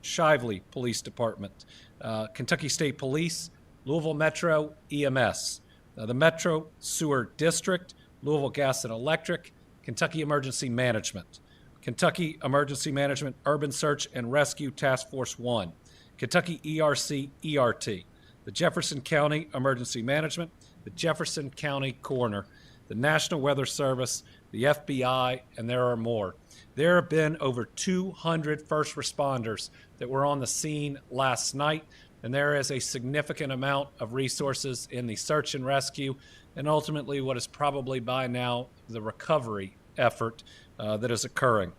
Shively Police Department, Kentucky State Police, Louisville Metro EMS, the Metro Sewer District, Louisville Gas and Electric, Kentucky Emergency Management, Kentucky Emergency Management Urban Search and Rescue Task Force 1, Kentucky ERC-ERT, the Jefferson County Emergency Management, the Jefferson County Coroner, the National Weather Service, the FBI, and there are more. There have been over 200 first responders that were on the scene last night, and there is a significant amount of resources in the search and rescue, and ultimately what is probably by now the recovery effort that is occurring.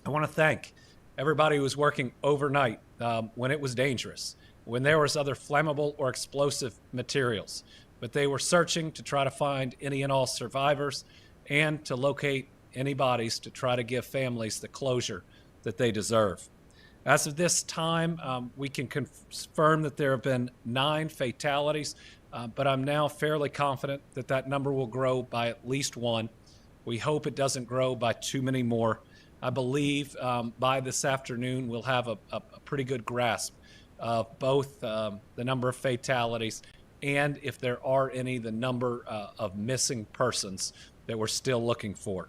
I want to thank everybody who was working overnight when it was dangerous, when there was other flammable or explosive materials, but they were searching to try to find any and all survivors and to locate any bodies to try to give families the closure that they deserve. As of this time, we can confirm that there have been 9 fatalities, but I'm now fairly confident that that number will grow by at least 1. We hope it doesn't grow by too many more. I believe by this afternoon we'll have a pretty good grasp of both the number of fatalities and, if there are any, the number of missing persons that we're still looking for.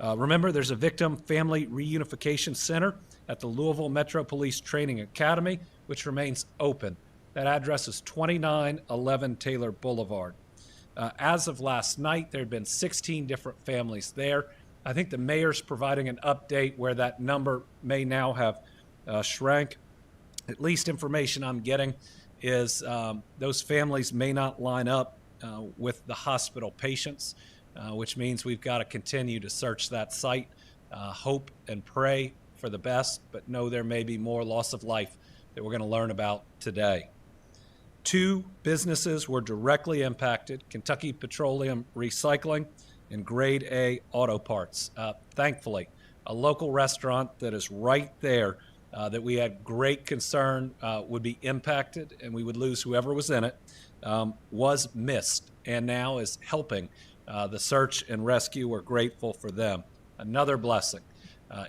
Remember, there's a Victim Family Reunification Center at the Louisville Metro Police Training Academy, which remains open. That address is 2911 Taylor Boulevard. As of last night, there had been 16 different families there. I think the mayor's providing an update where that number may now have shrank. At least information I'm getting is those families may not line up with the hospital patients, which means we've got to continue to search that site, hope and pray for the best, but know there may be more loss of life that we're going to learn about today. 2 businesses were directly impacted: Kentucky Petroleum Recycling and Grade A Auto Parts. Thankfully, a local restaurant that is right there that we had great concern would be impacted and we would lose whoever was in it, was missed and now is helping the search and rescue. We're grateful for them. Another blessing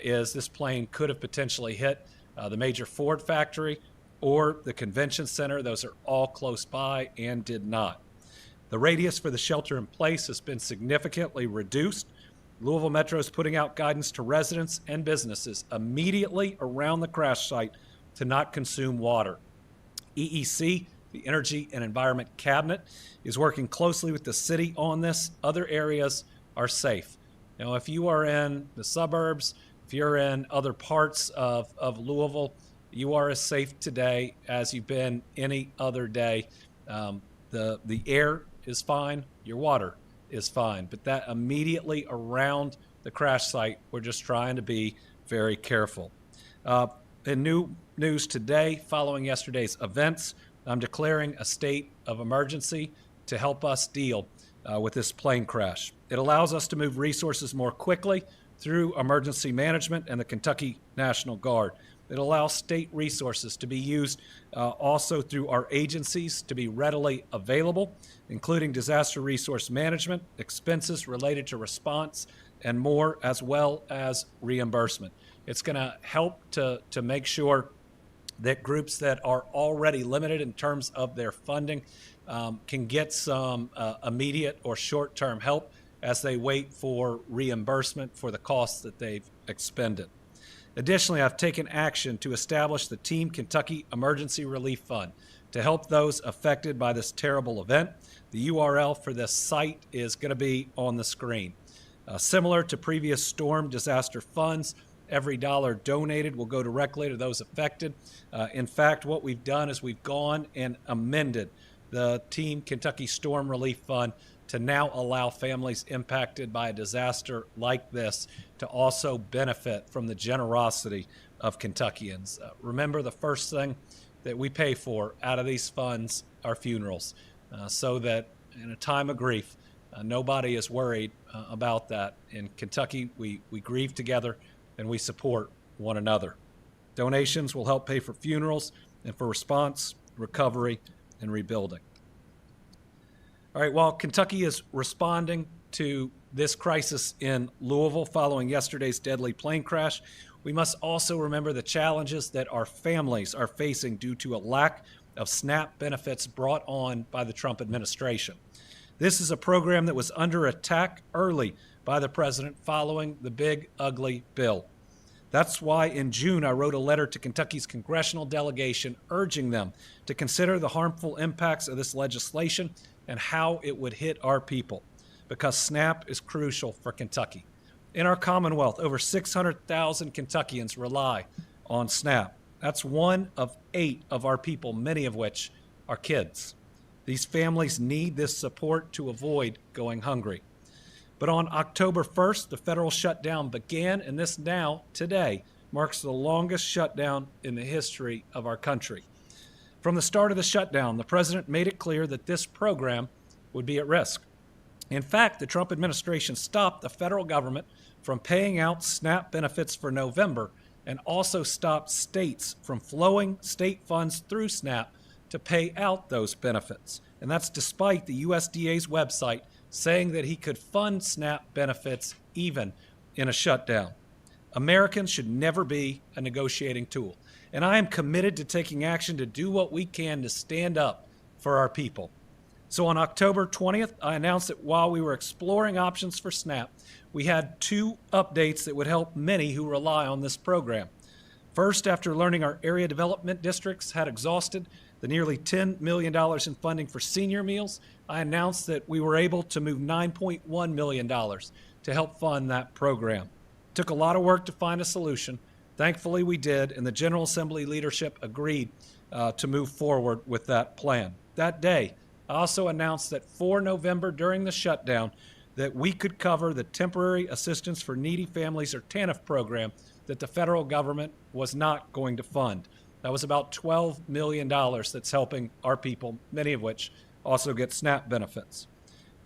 is this plane could have potentially hit the major Ford factory or the convention center. Those are all close by and did not. The radius for the shelter in place has been significantly reduced. Louisville Metro is putting out guidance to residents and businesses immediately around the crash site to not consume water. EEC, the Energy and Environment Cabinet, is working closely with the city on this. Other areas are safe. Now, if you are in the suburbs, if you're in other parts of Louisville, you are as safe today as you've been any other day. The air is fine, your water is fine, but that immediately around the crash site, we're just trying to be very careful. In new news today, following yesterday's events, I'm declaring a state of emergency to help us deal with this plane crash. It allows us to move resources more quickly through emergency management and the Kentucky National Guard. It allows state resources to be used also through our agencies to be readily available, including disaster resource management, expenses related to response, and more, as well as reimbursement. It's going to help to make sure that groups that are already limited in terms of their funding can get some immediate or short-term help as they wait for reimbursement for the costs that they've expended. Additionally, I've taken action to establish the Team Kentucky Emergency Relief Fund to help those affected by this terrible event. The URL for this site is going to be on the screen. Similar to previous storm disaster funds, every dollar donated will go directly to those affected. In fact, what we've done is we've gone and amended the Team Kentucky Storm Relief Fund to now allow families impacted by a disaster like this to also benefit from the generosity of Kentuckians. Remember, the first thing that we pay for out of these funds are funerals, so that in a time of grief, nobody is worried about that. In Kentucky, we grieve together and we support one another. Donations will help pay for funerals and for response, recovery, and rebuilding. All right, while Kentucky is responding to this crisis in Louisville following yesterday's deadly plane crash, we must also remember the challenges that our families are facing due to a lack of SNAP benefits brought on by the Trump administration. This is a program that was under attack early by the president following the big, ugly bill. That's why in June I wrote a letter to Kentucky's congressional delegation urging them to consider the harmful impacts of this legislation and how it would hit our people, because SNAP is crucial for Kentucky. In our Commonwealth, over 600,000 Kentuckians rely on SNAP. That's 1 of 8 of our people, many of which are kids. These families need this support to avoid going hungry. But on October 1st, the federal shutdown began, and this now, today, marks the longest shutdown in the history of our country. From the start of the shutdown, the president made it clear that this program would be at risk. In fact, the Trump administration stopped the federal government from paying out SNAP benefits for November and also stopped states from flowing state funds through SNAP to pay out those benefits. And that's despite the USDA's website saying that he could fund SNAP benefits even in a shutdown. Americans should never be a negotiating tool, and I am committed to taking action to do what we can to stand up for our people. So on October 20th, I announced that while we were exploring options for SNAP, we had 2 updates that would help many who rely on this program. First, after learning our area development districts had exhausted the nearly $10 million in funding for senior meals, I announced that we were able to move $9.1 million to help fund that program. It took a lot of work to find a solution. Thankfully, we did, and the General Assembly leadership agreed to move forward with that plan. That day, I also announced that for November during the shutdown, that we could cover the Temporary Assistance for Needy Families, or TANF program, that the federal government was not going to fund. That was about $12 million that's helping our people, many of which also get SNAP benefits.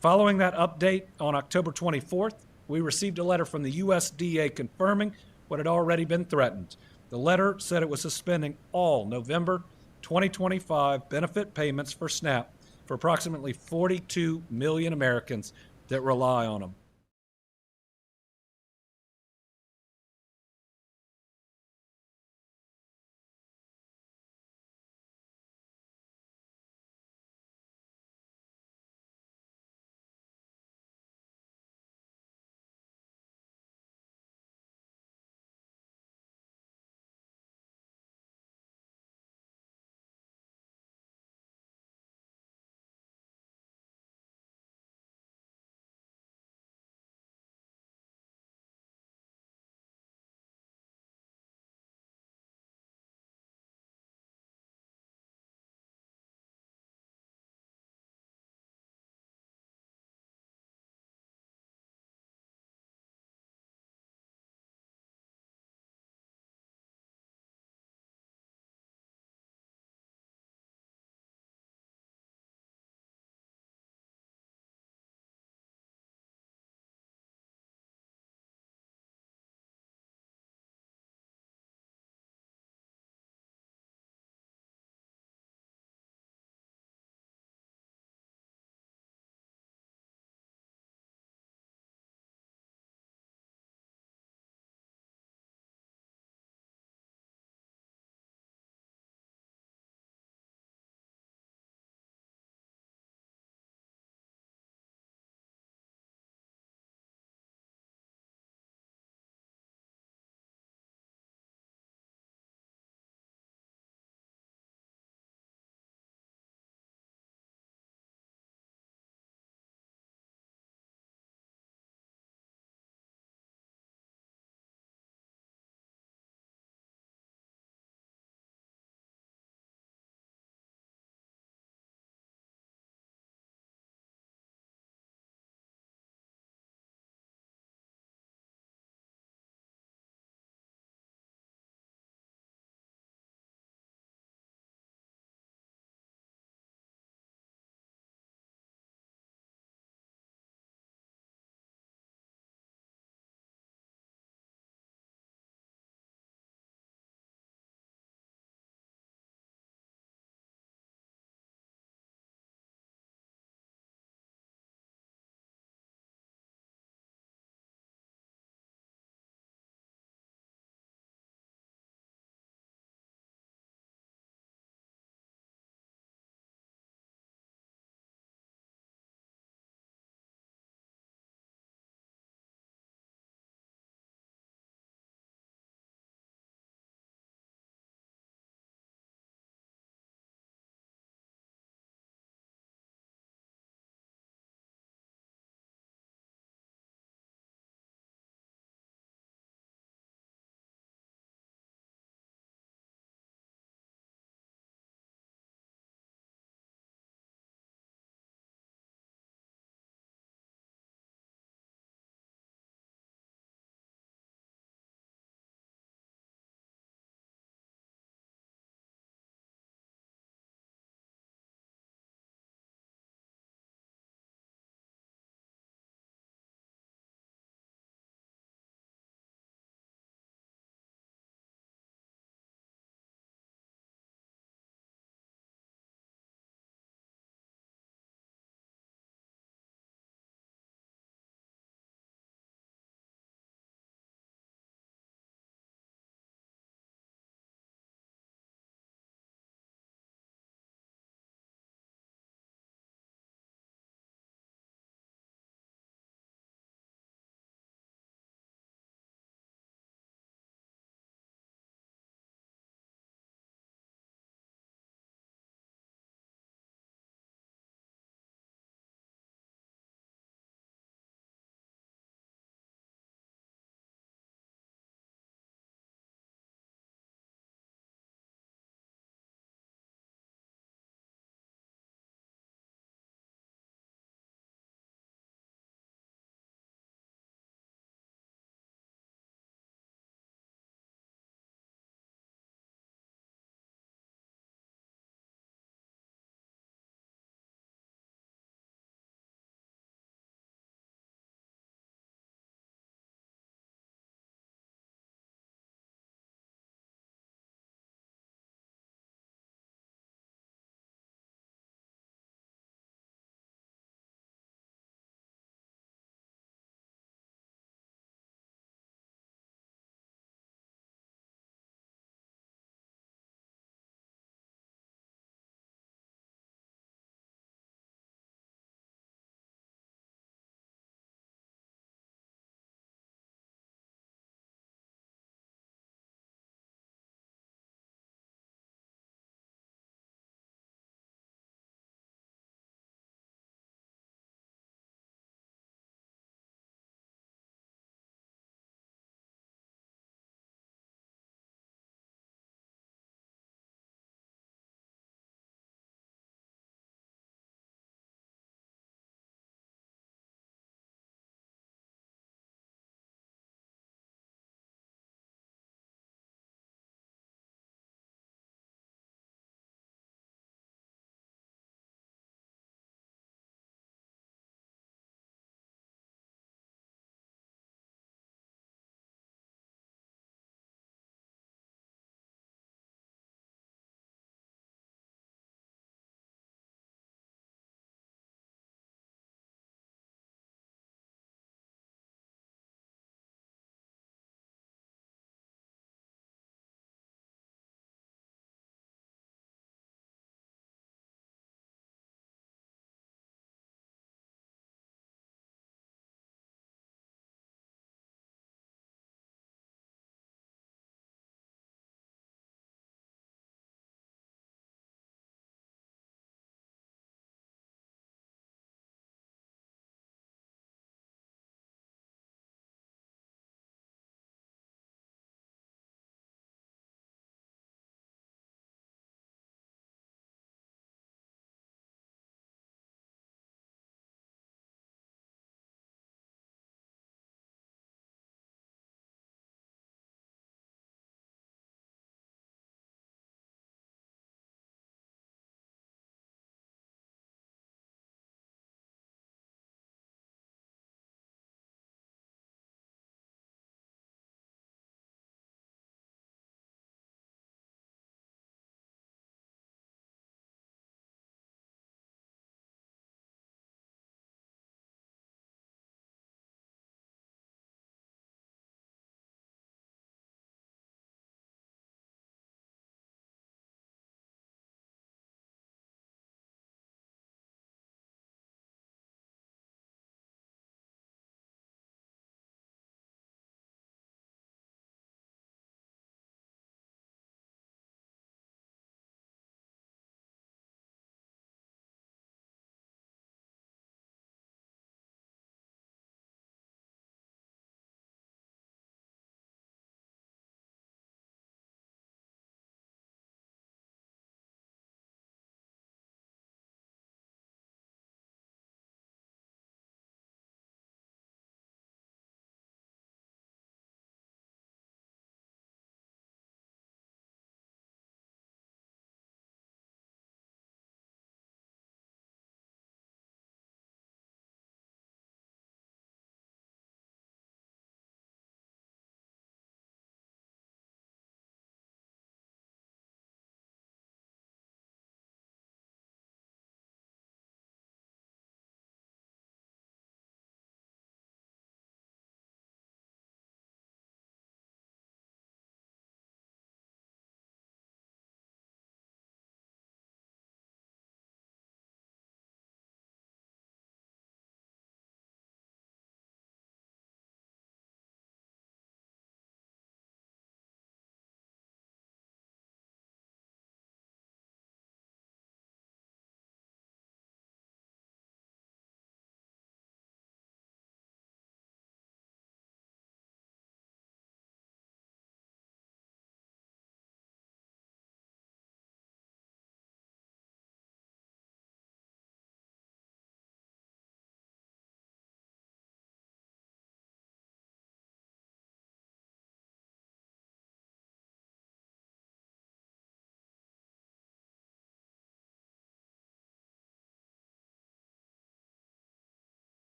Following that update on October 24th, we received a letter from the USDA confirming what had already been threatened. The letter said it was suspending all November 2025 benefit payments for SNAP for approximately 42 million Americans that rely on them.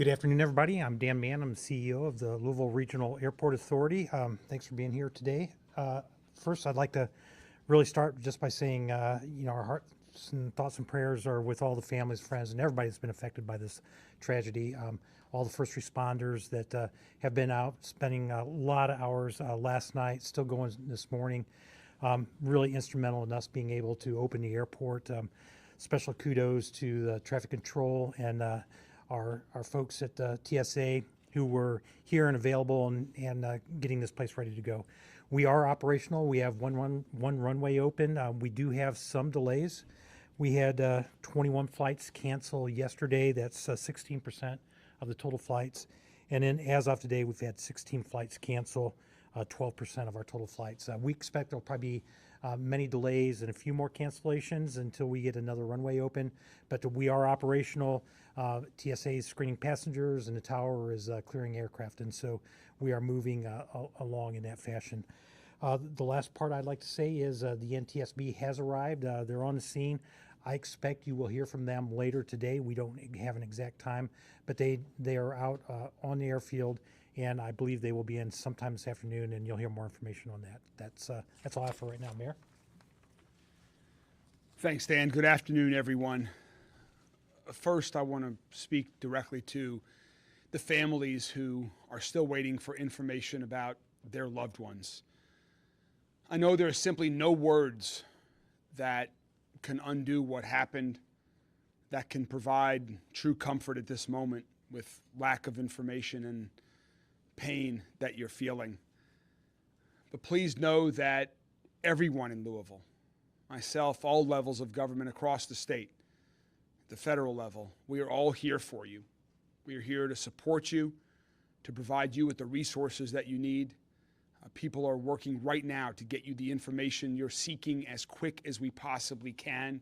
Good afternoon, everybody. I'm Dan Mann. I'm the CEO of the Louisville Regional Airport Authority. Thanks for being here today. First, I'd like to really start just by saying, our hearts and thoughts and prayers are with all the families, friends, and everybody that's been affected by this tragedy. All the first responders that have been out spending a lot of hours last night, still going this morning. Really instrumental in us being able to open the airport. Special kudos to the traffic control and our folks at TSA who were here and available and getting this place ready to go. We are operational. We have one runway open. We do have some delays. We had 21 flights cancel yesterday. That's 16% of the total flights. And then as of today, we've had 16 flights cancel, 12% of our total flights. We expect there'll probably be many delays and a few more cancellations until we get another runway open. But we are operational. TSA is screening passengers and the tower is clearing aircraft. And so we are moving along in that fashion. The last part I'd like to say is the NTSB has arrived. They're on the scene. I expect you will hear from them later today. We don't have an exact time, but they are out on the airfield, and I believe they will be in sometime this afternoon, and you'll hear more information on that. That's all I have for right now, Mayor. Thanks, Dan. Good afternoon, everyone. First, I want to speak directly to the families who are still waiting for information about their loved ones. I know there are simply no words that can undo what happened, that can provide true comfort at this moment with lack of information and pain that you're feeling. But please know that everyone in Louisville, myself, all levels of government across the state, the federal level, we are all here for you. We are here to support you, to provide you with the resources that you need. People are working right now to get you the information you're seeking as quick as we possibly can,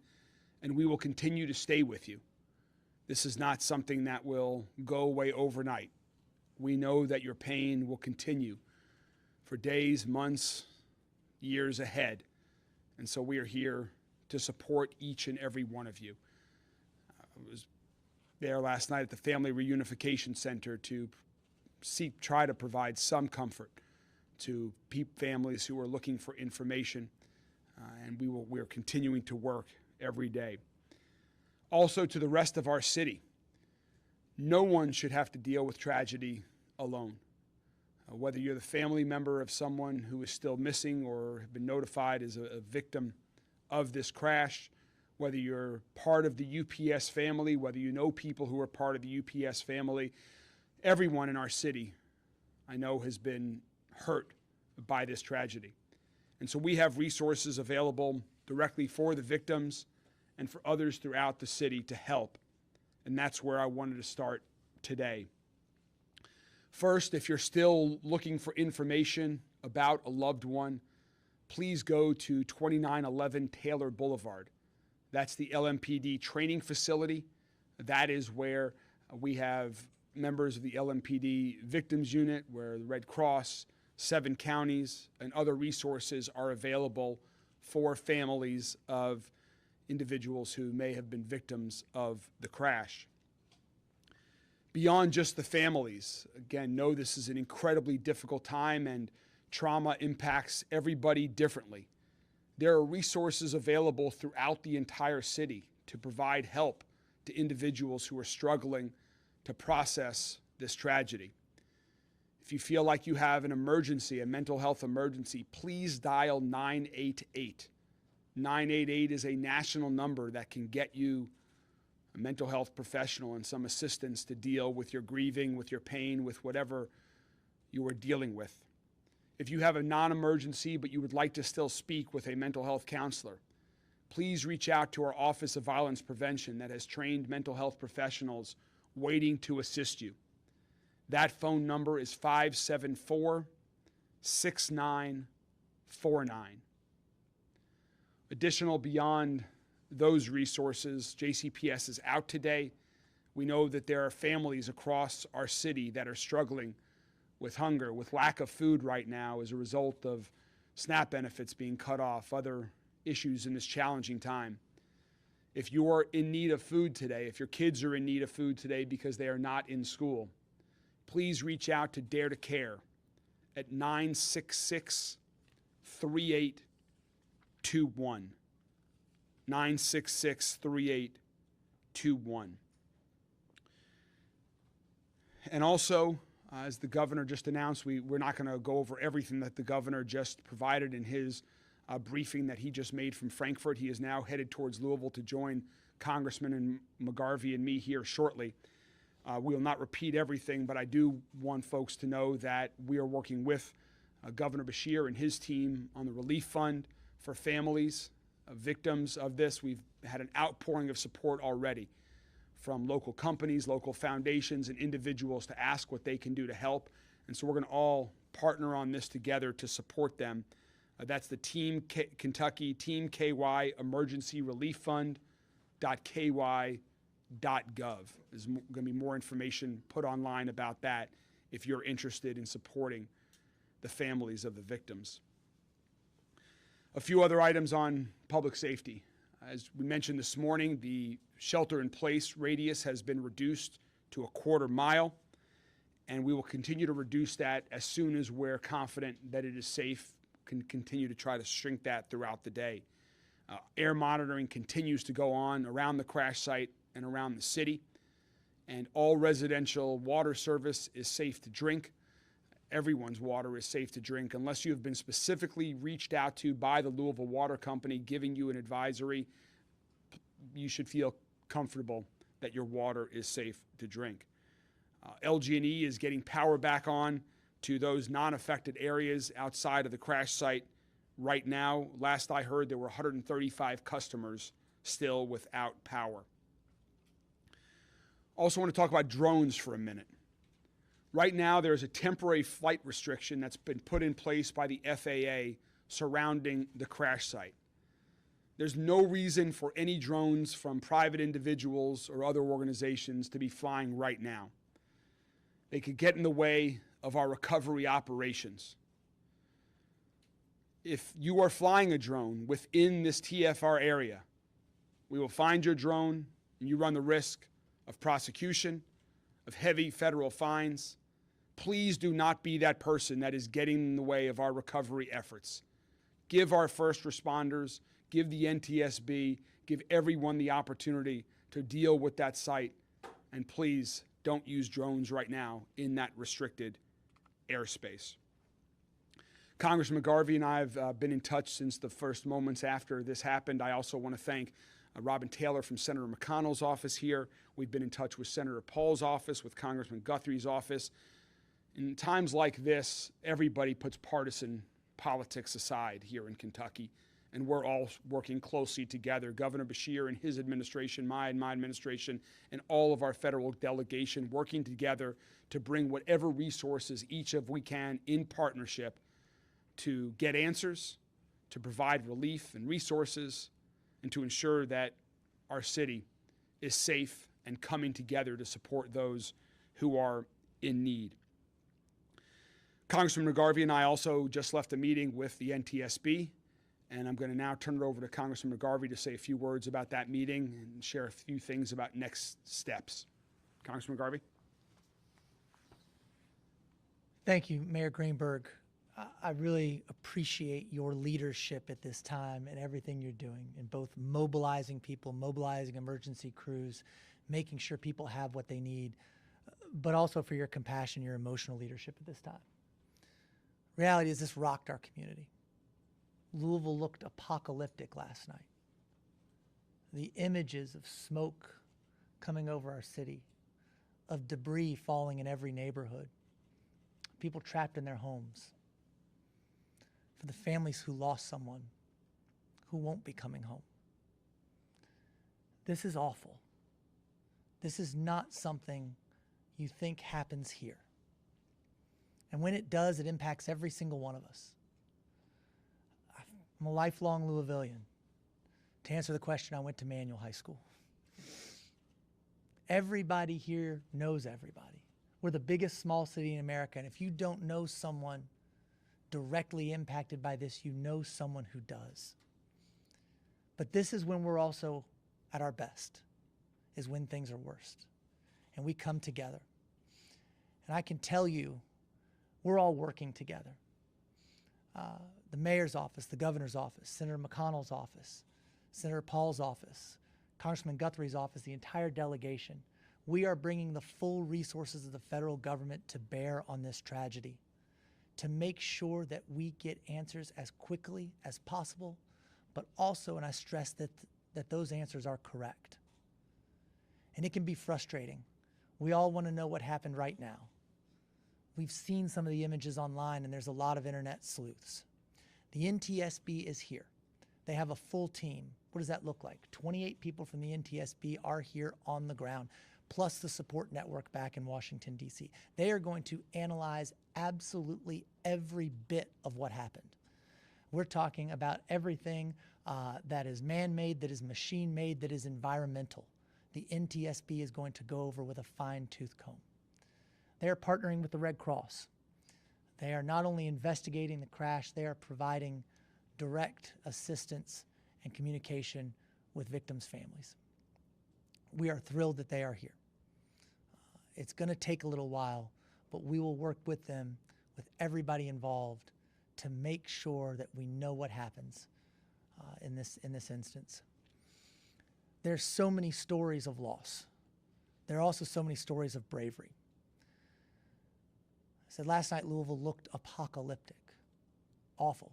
and we will continue to stay with you. This is not something that will go away overnight. We know that your pain will continue for days, months, years ahead, and so we are here to support each and every one of you. I was there last night at the Family Reunification Center to try to provide some comfort to families who are looking for information, and we are continuing to work every day. Also, to the rest of our city, no one should have to deal with tragedy alone. Whether you're the family member of someone who is still missing or have been notified as a victim of this crash, whether you're part of the UPS family, whether you know people who are part of the UPS family, everyone in our city, I know, has been hurt by this tragedy. And so we have resources available directly for the victims and for others throughout the city to help. And that's where I wanted to start today. First, if you're still looking for information about a loved one, please go to 2911 Taylor Boulevard. That's the LMPD training facility. That is where we have members of the LMPD Victims Unit, where the Red Cross, 7 counties, and other resources are available for families of individuals who may have been victims of the crash. Beyond just the families, again, know this is an incredibly difficult time and trauma impacts everybody differently. There are resources available throughout the entire city to provide help to individuals who are struggling to process this tragedy. If you feel like you have an emergency, a mental health emergency, please dial 988. 988 is a national number that can get you a mental health professional and some assistance to deal with your grieving, with your pain, with whatever you are dealing with. If you have a non-emergency but you would like to still speak with a mental health counselor, please reach out to our Office of Violence Prevention that has trained mental health professionals waiting to assist you. That phone number is 574-6949. Additional beyond those resources, JCPS is out today. We know that there are families across our city that are struggling with hunger, with lack of food right now as a result of SNAP benefits being cut off, other issues in this challenging time. If you're in need of food today, if your kids are in need of food today because they are not in school, please reach out to Dare to Care at 966-3821. 966-3821. And also, as the governor just announced, we're not going to go over everything that the governor just provided in his briefing that he just made from Frankfurt. He is now headed towards Louisville to join Congressman McGarvey and me here shortly. We will not repeat everything, but I do want folks to know that we are working with Governor Beshear and his team on the relief fund for families of victims of this. We've had an outpouring of support already from local companies, local foundations, and individuals to ask what they can do to help. And so we're going to all partner on this together to support them. That's the Team Kentucky, Team KY Emergency Relief Fund.ky.gov. There's going to be more information put online about that if you're interested in supporting the families of the victims. A few other items on public safety. As we mentioned this morning, the shelter-in-place radius has been reduced to a quarter mile, and we will continue to reduce that as soon as we're confident that it is safe. Can continue to try to shrink that throughout the day. Air monitoring continues to go on around the crash site and around the city, and all residential water service is safe to drink. Everyone's water is safe to drink unless you have been specifically reached out to by the Louisville Water Company giving you an advisory. You should feel comfortable that your water is safe to drink. LG&E is getting power back on to those non-affected areas outside of the crash site right now. Last I heard, there were 135 customers still without power. Also want to talk about drones for a minute. Right now, there's a temporary flight restriction that's been put in place by the FAA surrounding the crash site. There's no reason for any drones from private individuals or other organizations to be flying right now. They could get in the way of our recovery operations. If you are flying a drone within this TFR area, we will find your drone and you run the risk of prosecution, of heavy federal fines. Please do not be that person that is getting in the way of our recovery efforts. Give our first responders, give the NTSB, give everyone the opportunity to deal with that site, and please don't use drones right now in that restricted airspace. Congressman McGarvey and I have been in touch since the first moments after this happened. I also want to thank Robin Taylor from Senator McConnell's office here. We've been in touch with Senator Paul's office, with Congressman Guthrie's office. In times like this, everybody puts partisan politics aside here in Kentucky, and we're all working closely together. Governor Beshear and his administration, my administration, and all of our federal delegation working together to bring whatever resources each of we can in partnership to get answers, to provide relief and resources, and to ensure that our city is safe and coming together to support those who are in need. Congressman McGarvey and I also just left a meeting with the NTSB, and I'm going to now turn it over to Congressman McGarvey to say a few words about that meeting and share a few things about next steps. Congressman McGarvey. Thank you, Mayor Greenberg. I really appreciate your leadership at this time and everything you're doing in both mobilizing people, mobilizing emergency crews, making sure people have what they need, but also for your compassion, your emotional leadership at this time. Reality is this rocked our community. Louisville looked apocalyptic last night. The images of smoke coming over our city, of debris falling in every neighborhood, people trapped in their homes, for the families who lost someone, who won't be coming home. This is awful. This is not something you think happens here. And when it does, it impacts every single one of us. I'm a lifelong Louisvillian. To answer the question, I went to Manual High School. Everybody here knows everybody. We're the biggest small city in America, and if you don't know someone directly impacted by this, you know someone who does. But this is when we're also at our best is when things are worst. And we come together. And I can tell you, we're all working together. The mayor's office, the governor's office, Senator McConnell's office, Senator Paul's office, Congressman Guthrie's office, the entire delegation. We are bringing the full resources of the federal government to bear on this tragedy to make sure that we get answers as quickly as possible, but also, and I stress that those answers are correct. And it can be frustrating. We all want to know what happened right now. We've seen some of the images online, and there's a lot of internet sleuths. The NTSB is here. They have a full team. What does that look like? 28 people from the NTSB are here on the ground, plus the support network back in Washington, D.C. They are going to analyze absolutely every bit of what happened. We're talking about everything that is man-made, that is machine-made, that is environmental. The NTSB is going to go over with a fine-tooth comb. They are partnering with the Red Cross. They are not only investigating the crash, they are providing direct assistance and communication with victims' families. We are thrilled that they are here. It's going to take a little while, but we will work with them, with everybody involved, to make sure that we know what happens in this instance. There's so many stories of loss. There are also so many stories of bravery. I said last night Louisville looked apocalyptic, awful.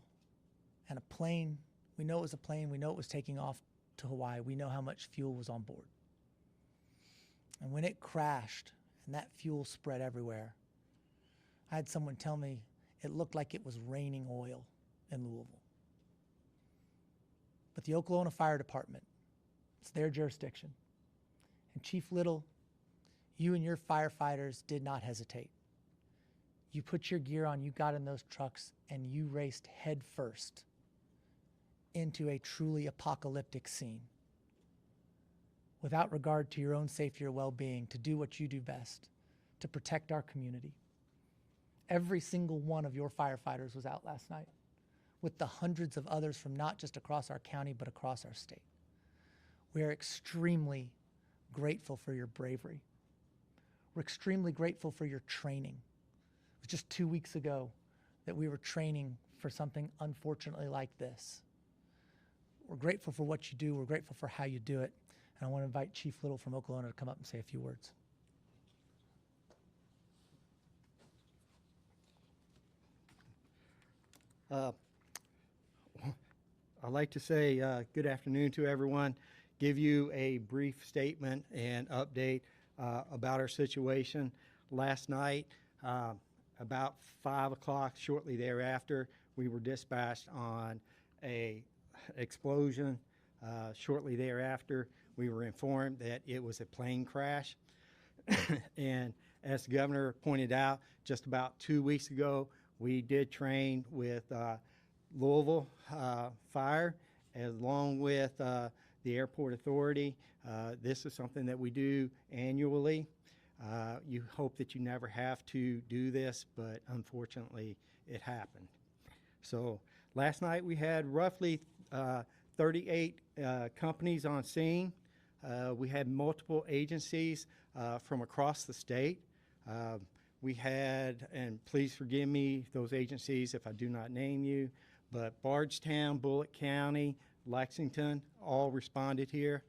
And a plane, we know it was a plane, we know it was taking off to Hawaii, we know how much fuel was on board. And when it crashed and that fuel spread everywhere, I had someone tell me it looked like it was raining oil in Louisville. But the Oklahoma Fire Department, it's their jurisdiction. And Chief Little, you and your firefighters did not hesitate. You put your gear on, you got in those trucks, and you raced head first into a truly apocalyptic scene without regard to your own safety or well-being, to do what you do best, to protect our community. Every single one of your firefighters was out last night with the hundreds of others from not just across our county, but across our state. We are extremely grateful for your bravery. We're extremely grateful for your training. It was just 2 weeks ago that we were training for something unfortunately like this. We're grateful for what you do. We're grateful for how you do it. And I want to invite Chief Little from Oklahoma to come up and say a few words. I'd like to say good afternoon to everyone, give you a brief statement and update about our situation. Last night, about 5 o'clock, shortly thereafter, we were dispatched on a explosion. Shortly thereafter, we were informed that it was a plane crash. And as the governor pointed out, just about 2 weeks ago, we did train with Louisville Fire, along with the Airport Authority. This is something that we do annually. You hope that you never have to do this, but unfortunately it happened. So last night we had roughly 38 companies on scene. We had multiple agencies from across the state. We had, and please forgive me, those agencies if I do not name you, but Bardstown, Bullitt County, Lexington, all responded here.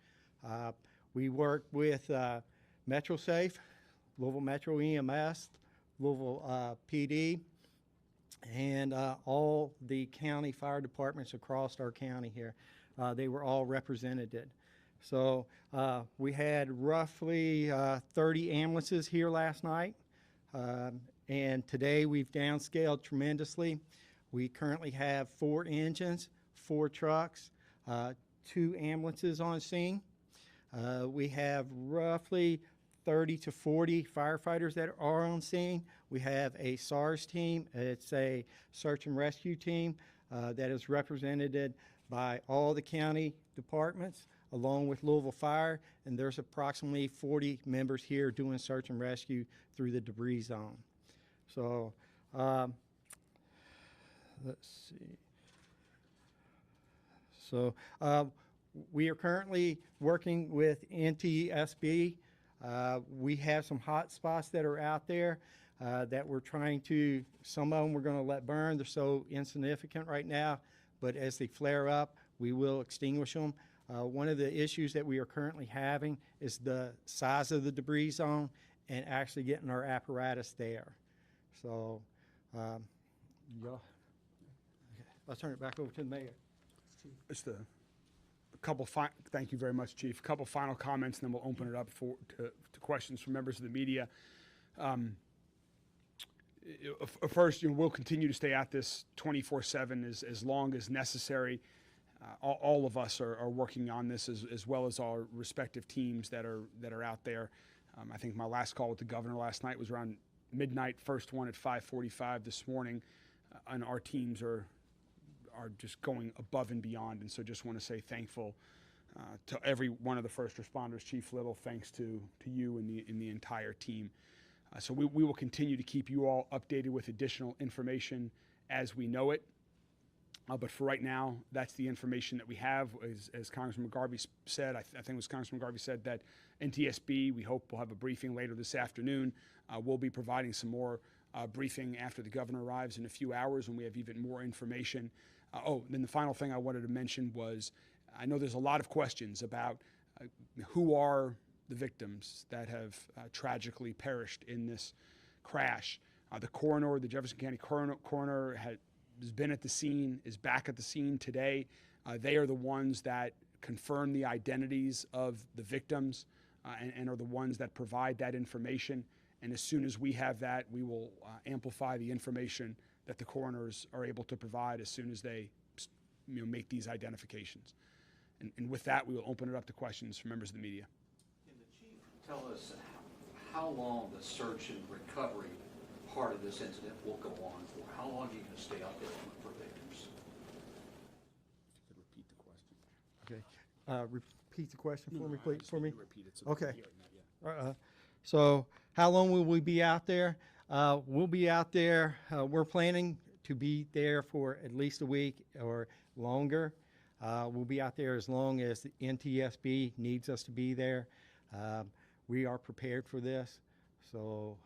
We worked with MetroSafe, Louisville Metro EMS, Louisville PD, and all the county fire departments across our county here. They were all represented. So we had roughly 30 ambulances here last night, and today we've downscaled tremendously. We currently have 4 engines, 4 trucks, 2 ambulances on scene. We have roughly 30 to 40 firefighters that are on scene. We have a SARS team. It's a search and rescue team that is represented by all the county departments along with Louisville Fire, and there's approximately 40 members here doing search and rescue through the debris zone. So let's see. So we are currently working with NTSB. We have some hot spots that are out there that we're trying to, some of them we're going to let burn. They're so insignificant right now, but as they flare up, we will extinguish them. One of the issues that we are currently having is the size of the debris zone and actually getting our apparatus there. So, okay. I'll turn it back over to the mayor. Just a couple. Thank you very much, Chief. A couple final comments, and then we'll open it up to questions from members of the media. First, we'll continue to stay at this 24/7 as long as necessary. All of us are working on this as well as our respective teams that are out there. I think my last call with the governor last night was around midnight. First one at 5:45 this morning, and our teams are just going above and beyond. And so, just want to say thankful to every one of the first responders. Chief Little, thanks to you and the entire team. So we will continue to keep you all updated with additional information as we know it. But for right now, that's the information that we have. As Congressman McGarvey said, I think it was Congressman McGarvey said that NTSB, we hope will have a briefing later this afternoon. We'll be providing some more briefing after the governor arrives in a few hours when we have even more information. Then the final thing I wanted to mention was, I know there's a lot of questions about who are the victims that have tragically perished in this crash. The coroner, the Jefferson County coroner has been at the scene, is back at the scene today. They are the ones that confirm the identities of the victims and are the ones that provide that information. And as soon as we have that, we will amplify the information that the coroners are able to provide as soon as they make these identifications. And with that, we will open it up to questions from members of the media. Can the chief tell us how long the search and recovery part of this incident will go on for? How long are you going to stay out there looking for victims? If you could repeat the question. Okay. Repeat the question for me, please. For me. Repeat it so Okay. they can hear it, not yet. So how long will we be out there? We'll be out there. We're planning to be there for at least a week or longer. We'll be out there as long as the NTSB needs us to be there. We are prepared for this. So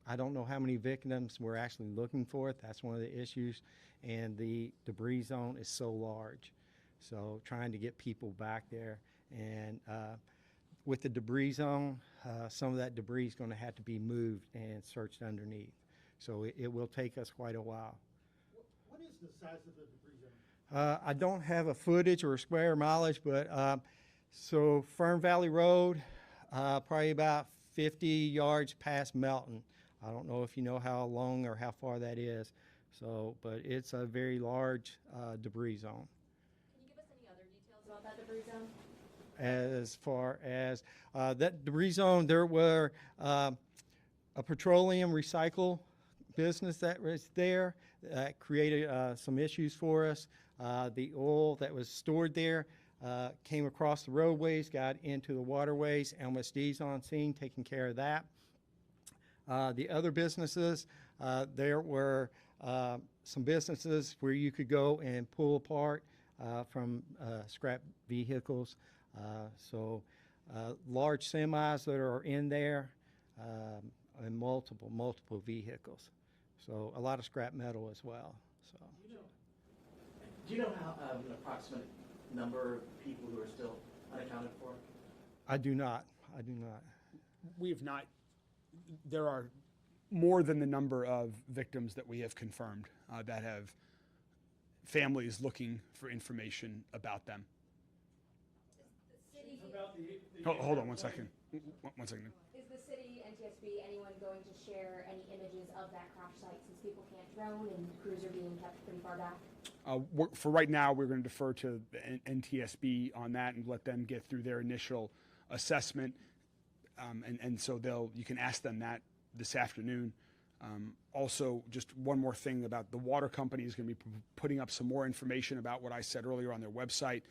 I don't know how many victims we're actually looking for. That's one of the issues. And the debris zone is so large. So trying to get people back there. And with the debris zone, some of that debris is going to have to be moved and searched underneath. So it will take us quite a while. What is the size of the debris zone? I don't have a footage or a square mileage, but so Fern Valley Road, probably about 50 yards past Melton. I don't know if you know how long or how far that is. So, but it's a very large debris zone. Can you give us any other details about that debris zone? As far as that debris zone, there were a petroleum recycle business that was there that created some issues for us. The oil that was stored there came across the roadways, got into the waterways. LMSD's on scene taking care of that. The other businesses, there were some businesses where you could go and pull apart from scrap vehicles. So large semis that are in there and multiple vehicles. So a lot of scrap metal as well. So. Do you know how an approximate number of people who are still unaccounted for? I do not. We have not. There are more than the number of victims that we have confirmed that have families looking for information about them. Hold on 1 second. 1 second. Is the city, NTSB, anyone going to share any images of that crash site since people can't drone and crews are being kept pretty far back? For right now, we're going to defer to NTSB on that and let them get through their initial assessment. And so you can ask them that this afternoon. Also, just one more thing about the water company is going to be putting up some more information about what I said earlier on their website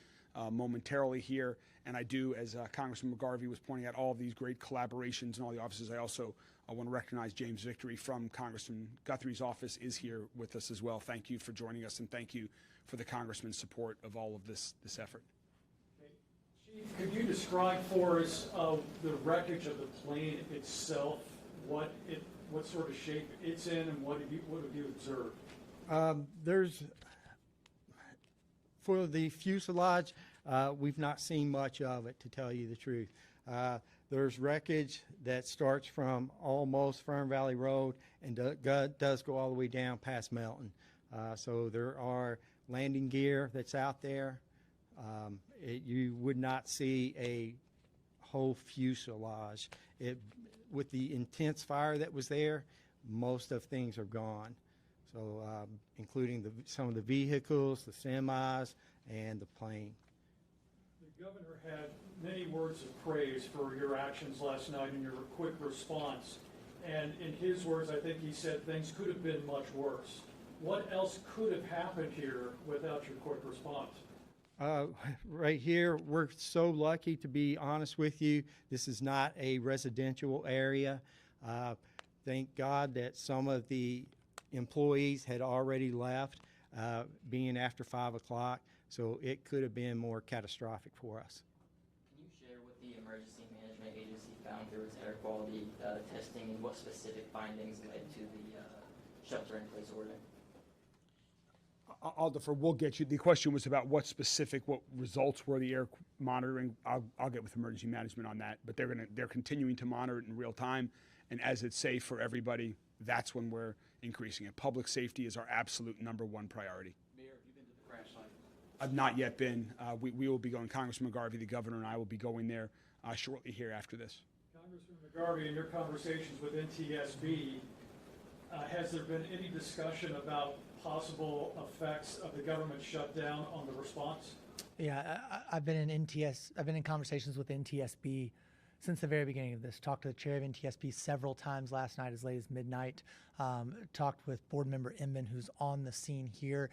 momentarily here. And I do, as Congressman McGarvey was pointing out, all of these great collaborations and all the offices, I also I want to recognize James Victory from Congressman Guthrie's office is here with us as well. Thank you for joining us, and thank you for the Congressman's support of all of this effort. Chief, could you describe for us the wreckage of the plane itself, what sort of shape it's in, and what have you observed? There's, for the fuselage, we've not seen much of it, to tell you the truth. There's wreckage that starts from almost Fern Valley Road and does go all the way down past Melton. So there are landing gear that's out there. You would not see a whole fuselage. With the intense fire that was there, most of things are gone. So including some of the vehicles, the semis, and the plane. The governor had many words of praise for your actions last night and your quick response. And in his words, I think he said things could have been much worse. What else could have happened here without your quick response? Right here, we're so lucky, to be honest with you. This is not a residential area. Thank God that some of the employees had already left, being after 5 o'clock, so it could have been more catastrophic for us. Can you share what the Emergency Management Agency found through its air quality testing, and what specific findings led to the shelter-in-place order? I'll defer. We'll get you. The question was about what results were the air monitoring. I'll get with emergency management on that. But they're continuing to monitor it in real time, and as it's safe for everybody, that's when we're increasing it. Public safety is our absolute #1 priority. Mayor, have you been to the crash site? I've not yet been. We will be going. Congressman McGarvey, the governor, and I will be going there shortly here after this. Congressman McGarvey, in your conversations with NTSB, has there been any discussion about possible effects of the government shutdown on the response? Yeah, I've been in conversations with NTSB since the very beginning of this. Talked to the chair of NTSB several times last night, as late as midnight. Talked with board member Inman, who's on the scene here.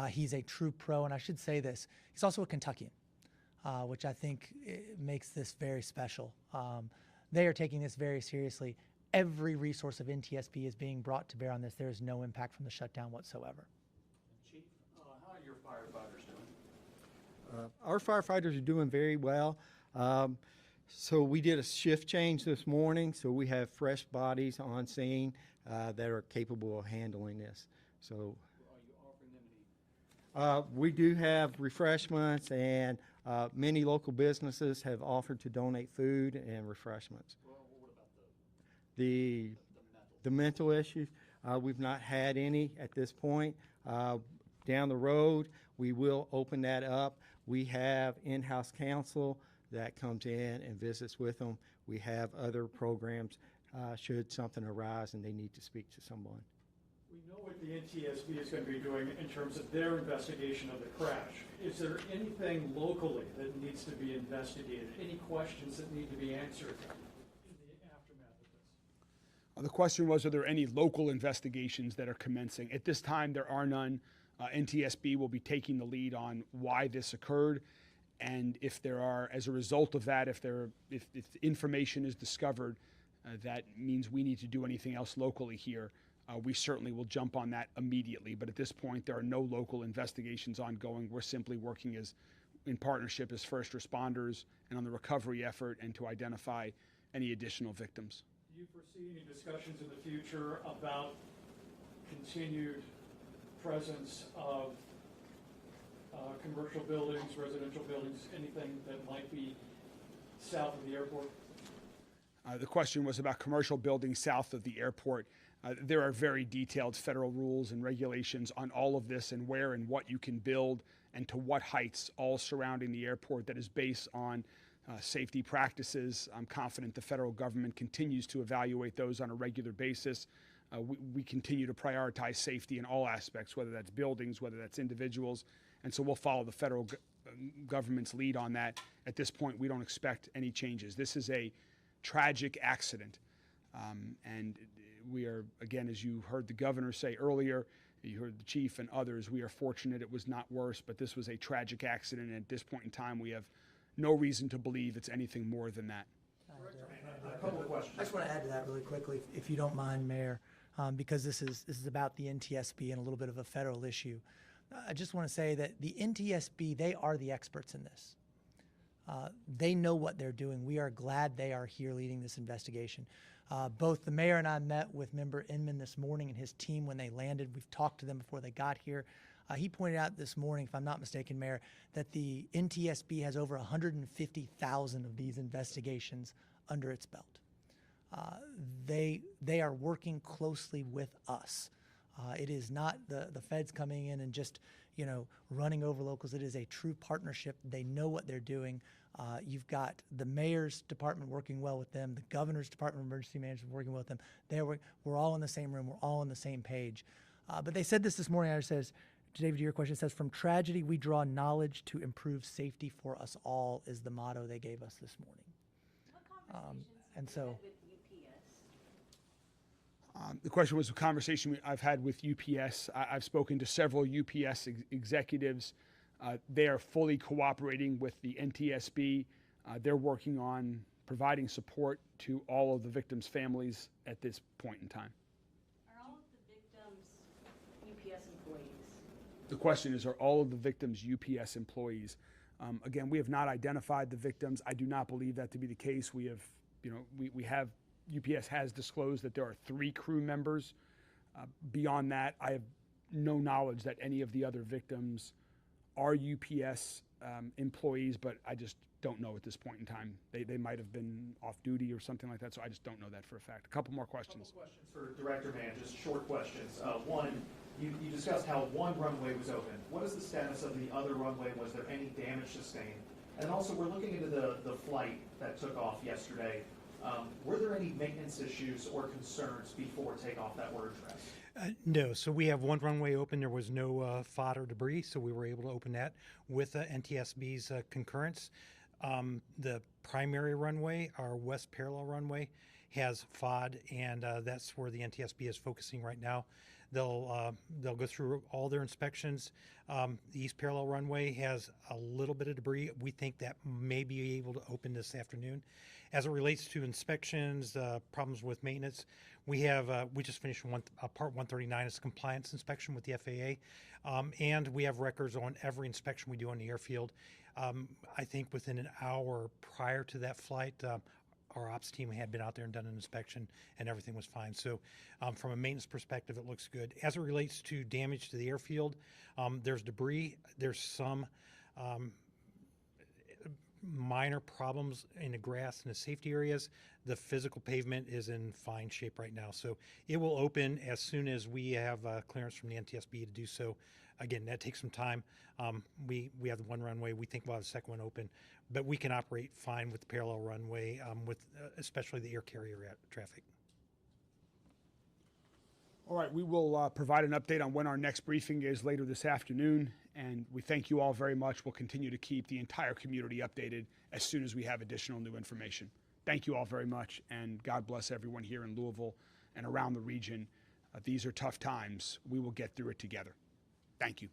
He's a true pro, and I should say this, he's also a Kentuckian, which I think makes this very special. They are taking this very seriously. Every resource of NTSB is being brought to bear on this. There is no impact from the shutdown whatsoever. Chief, how are your firefighters doing? Our firefighters are doing very well. So we did a shift change this morning, so we have fresh bodies on scene that are capable of handling this. So Are you offering them any? we do have refreshments, and many local businesses have offered to donate food and refreshments. Well, what about The mental issues, we've not had any at this point. Down the road, we will open that up. We have in-house counsel that comes in and visits with them. We have other programs should something arise and they need to speak to someone. We know what the NTSB is going to be doing in terms of their investigation of the crash. Is there anything locally that needs to be investigated? Any questions that need to be answered in the aftermath of this? The question was, are there any local investigations that are commencing? At this time, there are none. NTSB will be taking the lead on why this occurred, and if there are, as a result of that, if information is discovered that means we need to do anything else locally here, we certainly will jump on that immediately. But at this point, there are no local investigations ongoing. We're simply working in partnership as first responders and on the recovery effort and to identify any additional victims. Do you foresee any discussions in the future about continued presence of commercial buildings, residential buildings, anything that might be south of the airport? The question was about commercial buildings south of the airport. There are very detailed federal rules and regulations on all of this and where and what you can build and to what heights, all surrounding the airport, that is based on safety practices. I'm confident the federal government continues to evaluate those on a regular basis. We continue to prioritize safety in all aspects, whether that's buildings, whether that's individuals, and so we'll follow the federal government's lead on that. At this point, we don't expect any changes. This is a tragic accident, and we are, again, as you heard the governor say earlier, you heard the chief and others, we are fortunate it was not worse, but this was a tragic accident, and at this point in time, we have no reason to believe it's anything more than that. A couple of questions. I just want to add to that really quickly, if you don't mind, Mayor, because this is about the NTSB and a little bit of a federal issue. I just want to say that the NTSB, they are the experts in this. They know what they're doing. We are glad they are here leading this investigation. Both the mayor and I met with Member Inman this morning and his team when they landed. We've talked to them before they got here. He pointed out this morning, if I'm not mistaken, Mayor, that the NTSB has over 150,000 of these investigations under its belt. They are working closely with us. It is not the feds coming in and just, running over locals. It is a true partnership. They know what they're doing. You've got the mayor's department working well with them, the governor's department of emergency management working well with them. We're all in the same room. We're all on the same page. But they said this morning. It says, David, to your question, it says, "From tragedy, we draw knowledge to improve safety for us all," is the motto they gave us this morning. What conversations and so. with UPS? The question was a conversation I've had with UPS. I've spoken to several UPS executives. They are fully cooperating with the NTSB. They're working on providing support to all of the victims' families at this point in time. Are all of the victims UPS employees? The question is, are all of the victims UPS employees? Again, we have not identified the victims. I do not believe that to be the case. We have, UPS has disclosed that there are 3 crew members. Beyond that, I have no knowledge that any of the other victims are UPS employees, but I just don't know at this point in time. They might have been off duty or something like that, so I just don't know that for a fact. A couple more questions. Couple questions for Director Mann, just short questions. One, you discussed how one runway was open. What is the status of the other runway? Was there any damage sustained? And also, we're looking into the flight that took off yesterday. Were there any maintenance issues or concerns before takeoff that were addressed? No, so we have one runway open. There was no FOD or debris, so we were able to open that with NTSB's concurrence. The primary runway, our west parallel runway, has FOD, and that's where the NTSB is focusing right now. They'll go through all their inspections. The east parallel runway has a little bit of debris. We think that may be able to open this afternoon. As it relates to inspections, problems with maintenance, we just finished part 139 is a compliance inspection with the FAA, and we have records on every inspection we do on the airfield. I think within an hour prior to that flight, our ops team had been out there and done an inspection, and everything was fine. So from a maintenance perspective, it looks good. As it relates to damage to the airfield, there's debris. There's some minor problems in the grass and the safety areas. The physical pavement is in fine shape right now. So it will open as soon as we have clearance from the NTSB to do so. Again, that takes some time. We have the one runway. We think we'll have the second one open, but we can operate fine with the parallel runway, with especially the air carrier traffic. All right, we will provide an update on when our next briefing is later this afternoon, and we thank you all very much. We'll continue to keep the entire community updated as soon as we have additional new information. Thank you all very much, and God bless everyone here in Louisville and around the region. These are tough times. We will get through it together. Thank you.